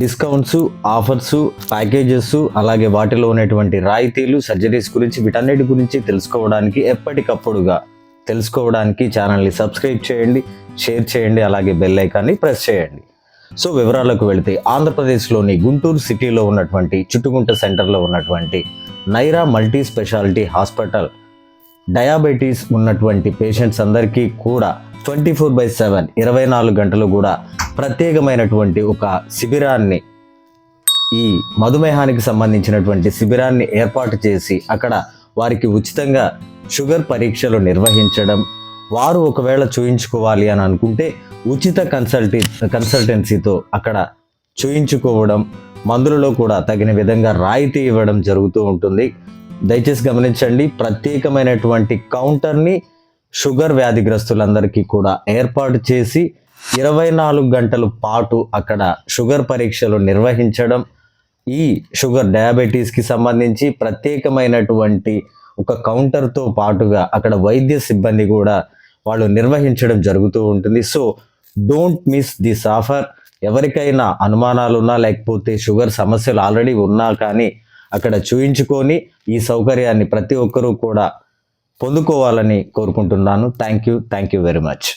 Discounts, offers, packages, అలాగే వాటిలో ఉన్నటువంటి రాయితీలు, సర్జరీస్ గురించి వీటన్నిటి గురించి తెలుసుకోవడానికి ఎప్పటికప్పుడుగా తెలుసుకోవడానికి ఛానల్ని సబ్స్క్రైబ్ చేయండి, షేర్ చేయండి, అలాగే బెల్ ఐకాన్ని ప్రెస్ చేయండి. సో వివరాలకు వెళితే ఆంధ్రప్రదేశ్లోని గుంటూరు సిటీలో ఉన్నటువంటి చుట్టుకుంట సెంటర్లో ఉన్నటువంటి Naira multi speciality hospital diabetes ఉన్నటువంటి పేషెంట్స్ అందరికీ కూడా 24/7 24 గంటలు కూడా ప్రత్యేకమైనటువంటి ఒక శిబిరాన్ని, ఈ మధుమేహానికి సంబంధించినటువంటి శిబిరాన్ని ఏర్పాటు చేసి అక్కడ వారికి ఉచితంగా షుగర్ పరీక్షలు నిర్వహించడం, వారు ఒకవేళ చూయించుకోవాలి అని అనుకుంటే ఉచిత కన్సల్టెన్సీతో అక్కడ చూయించుకోవడం, మందులలో కూడా తగిన విధంగా రాయితీ ఇవ్వడం జరుగుతూ ఉంటుంది. దయచేసి గమనించండి, ప్రత్యేకమైనటువంటి కౌంటర్ని షుగర్ వ్యాధిగ్రస్తులందరికీ కూడా ఏర్పాటు చేసి 24 గంటల పాటు అక్కడ షుగర్ పరీక్షలు నిర్వహించడం, ఈ షుగర్ డయాబెటీస్కి సంబంధించి ప్రత్యేకమైనటువంటి ఒక కౌంటర్తో పాటుగా అక్కడ వైద్య సిబ్బంది కూడా వాళ్ళు నిర్వహించడం జరుగుతూ ఉంటుంది. So don't miss this offer. ఎవరికైనా అనుమానాలు ఉన్నా, లేకపోతే షుగర్ సమస్యలు ఆల్రెడీ ఉన్నా కానీ అక్కడ చూయించుకొని ఈ సౌకర్యాన్ని ప్రతి ఒక్కరూ కూడా పొందుకోవాలని కోరుకుంటున్నాను. Thank you very much.